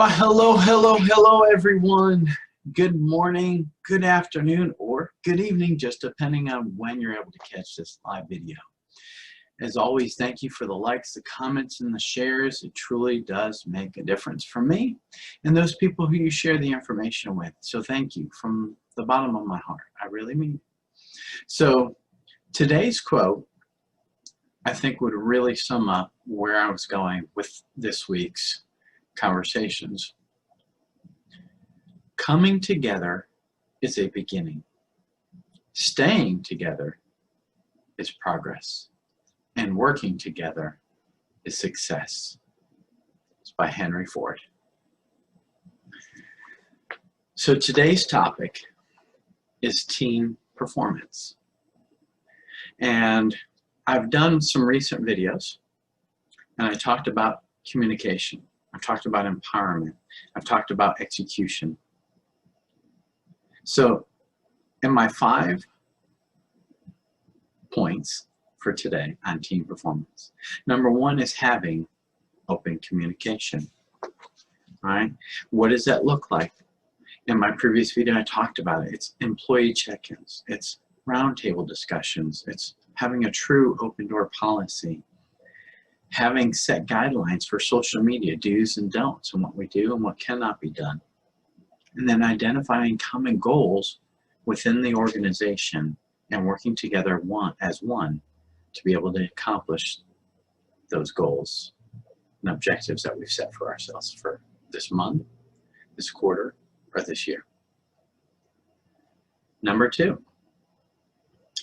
Well, hello, everyone. Good morning, good afternoon, or good evening, just depending on when you're able to catch this live video. As always, thank you for the likes, the comments, and the shares. It truly does make a difference for me and those people who you share the information with. So thank you from the bottom of my heart. I really mean it. So today's quote, I think, would really sum up where I was going with this week's conversations. Coming together is a beginning. Staying together is progress. And working together is success. It's by Henry Ford. So today's topic is team performance. And I've done some recent videos, and I talked about communication. I've talked about empowerment. I've talked about execution. So in my 5 points for today on team performance, number 1 is having open communication. All right? What does that look like? In my previous video, I talked about it. It's employee check-ins. It's roundtable discussions. It's having a true open door policy. Having set guidelines for social media, do's and don'ts, and what we do and what cannot be done. And then identifying common goals within the organization and working together as one to be able to accomplish those goals and objectives that we've set for ourselves for this month, this quarter, or this year. Number 2,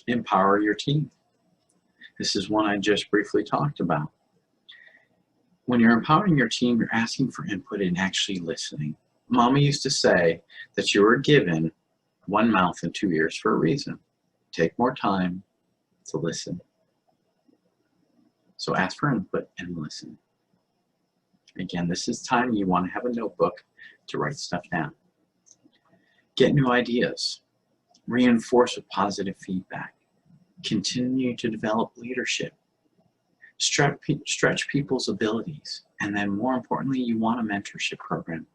empower your team. This is one I just briefly talked about. When you're empowering your team, you're asking for input and actually listening. Mama used to say that you were given 1 mouth and 2 ears for a reason. Take more time to listen. So ask for input and listen. Again, this is time you want to have a notebook to write stuff down. Get new ideas. Reinforce with positive feedback. Continue to develop leadership. Stretch people's abilities. And then more importantly, you want a mentorship program.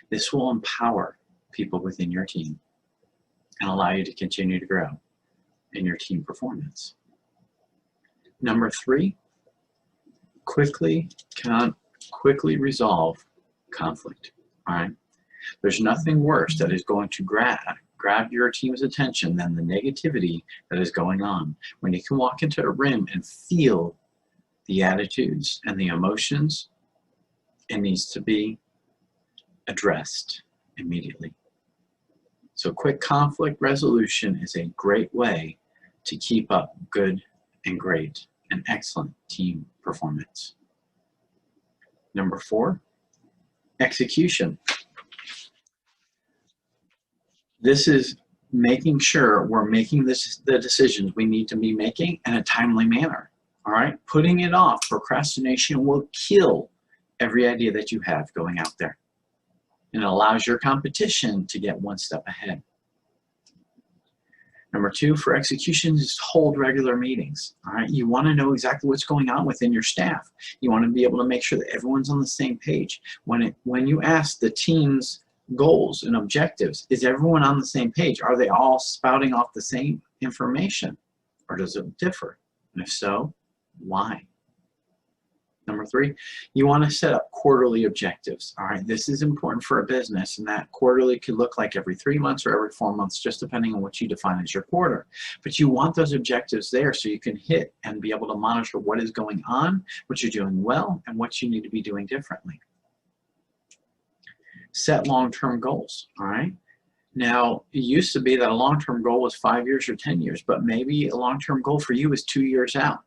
This will empower people within your team and allow you to continue to grow in your team performance. Number 3, quickly resolve conflict. All right? There's nothing worse that is going to grab your team's attention than the negativity that is going on. When you can walk into a room and feel the attitudes and the emotions, it needs to be addressed immediately. So quick conflict resolution is a great way to keep up good and great and excellent team performance. Number 4, execution. This is making sure we're making the decisions we need to be making in a timely manner. All right? Putting it off, procrastination will kill every idea that you have going out there. And it allows your competition to get 1 step ahead. Number 2 for execution is hold regular meetings. All right? You want to know exactly what's going on within your staff. You want to be able to make sure that everyone's on the same page. When you ask the team's goals and objectives, is everyone on the same page? Are they all spouting off the same information? Or does it differ? And if so, why? Number 3, you want to set up quarterly objectives. All right, this is important for a business, and that quarterly could look like every 3 months or every 4 months, just depending on what you define as your quarter. But you want those objectives there so you can hit and be able to monitor what is going on, what you're doing well, and what you need to be doing differently. Set long-term goals. All right. Now, it used to be that a long-term goal was 5 years or 10 years, but maybe a long-term goal for you is 2 years out.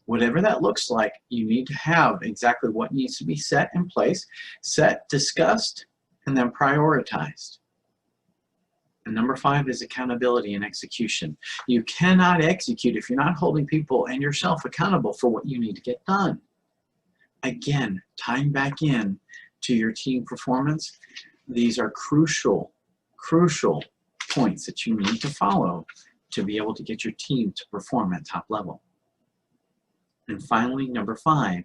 Whatever that looks like, you need to have exactly what needs to be set in place, set, discussed, and then prioritized. And number 5 is accountability and execution. You cannot execute if you're not holding people and yourself accountable for what you need to get done. Again, tying back in to your team performance, these are crucial points that you need to follow to be able to get your team to perform at top level. And finally, number 5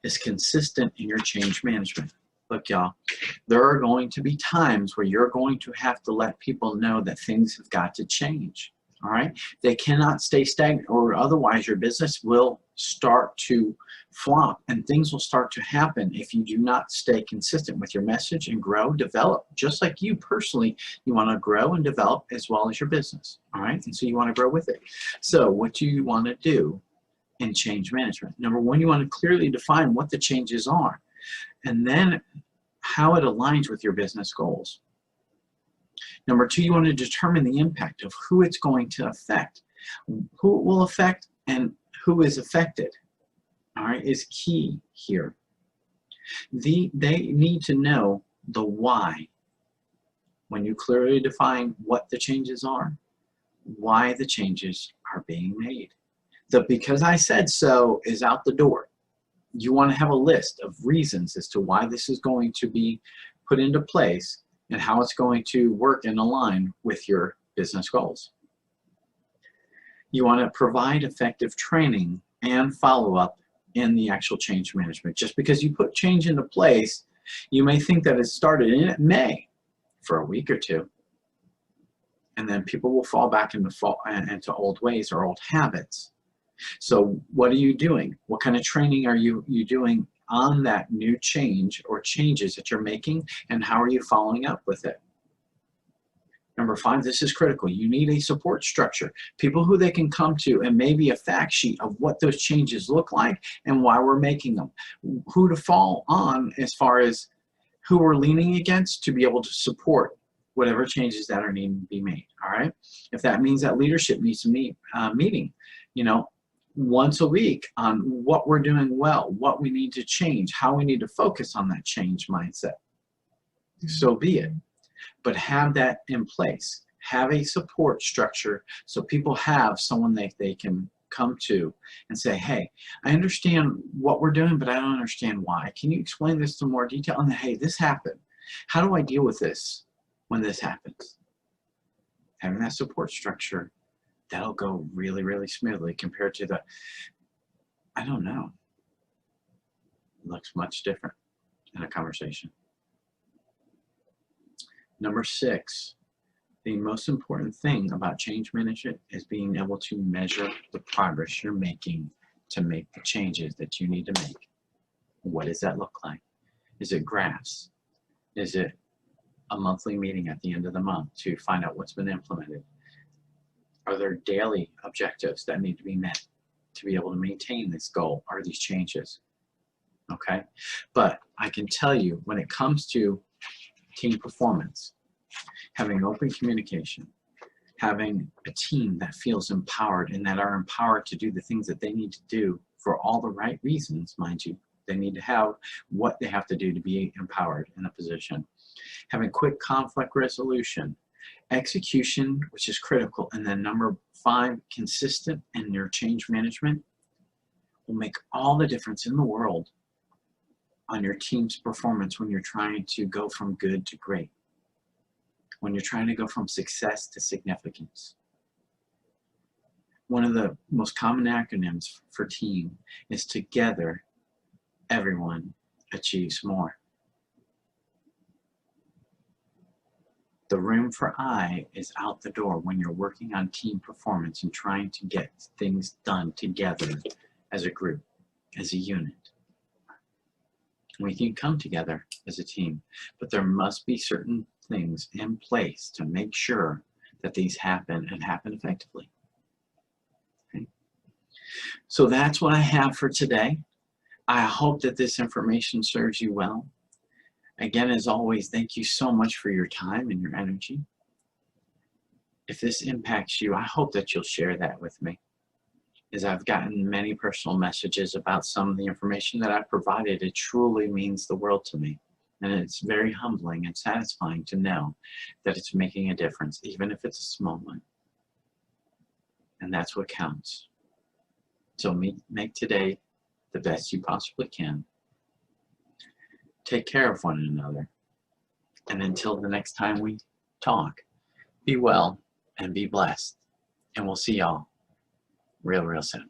is consistent in your change management. Look, y'all, there are going to be times where you're going to have to let people know that things have got to change. All right? They cannot stay stagnant, or otherwise your business will start to flop and things will start to happen if you do not stay consistent with your message and grow, develop. Just like you personally, you want to grow and develop as well as your business. All right? And so you want to grow with it. So what do you want to do in change management? Number one, you want to clearly define what the changes are, and then how it aligns with your business goals. Number two, you want to determine the impact of who it's going to affect. Who it will affect and who is affected, all right, is key here. They need to know the why. When you clearly define what the changes are, why the changes are being made. The because I said so is out the door. You want to have a list of reasons as to why this is going to be put into place and how it's going to work and align with your business goals. You want to provide effective training and follow-up in the actual change management. Just because you put change into place, you may think that it started, and it may for a week or two, and then people will fall back into old ways or old habits. So what are you doing? What kind of training are you doing on that new change or changes that you're making, and how are you following up with it? Number five, this is critical. You need a support structure. People who they can come to, and maybe a fact sheet of what those changes look like and why we're making them. Who to fall on as far as who we're leaning against to be able to support whatever changes that are needing to be made, all right? If that means that leadership needs to meet, meeting, once a week on what we're doing well, what we need to change, how we need to focus on that change mindset, so be it. But have that in place. Have a support structure so people have someone they can come to and say, hey, I understand what we're doing, but I don't understand why. Can you explain this in more detail? And hey, this happened. How do I deal with this when this happens? Having that support structure, that'll go really, really smoothly compared to the, I don't know. It looks much different in a conversation. Number six, the most important thing about change management is being able to measure the progress you're making to make the changes that you need to make. What does that look like? Is it graphs? Is it a monthly meeting at the end of the month to find out what's been implemented? Are there daily objectives that need to be met to be able to maintain this goal or these changes? Okay, but I can tell you when it comes to team performance, having open communication, having a team that feels empowered and that are empowered to do the things that they need to do for all the right reasons, mind you. They need to have what they have to do to be empowered in a position. Having quick conflict resolution, execution, which is critical, and then number five, consistent in your change management will make all the difference in the world on your team's performance when you're trying to go from good to great, when you're trying to go from success to significance. One of the most common acronyms for team is together, everyone achieves more. The room for I is out the door when you're working on team performance and trying to get things done together as a group, as a unit. We can come together as a team, but there must be certain things in place to make sure that these happen and happen effectively. Okay? So that's what I have for today. I hope that this information serves you well. Again, as always, thank you so much for your time and your energy. If this impacts you, I hope that you'll share that with me, as I've gotten many personal messages about some of the information that I've provided. It truly means the world to me. And it's very humbling and satisfying to know that it's making a difference, even if it's a small one. And that's what counts. So make today the best you possibly can. Take care of one another. And until the next time we talk, be well and be blessed. And we'll see y'all real soon.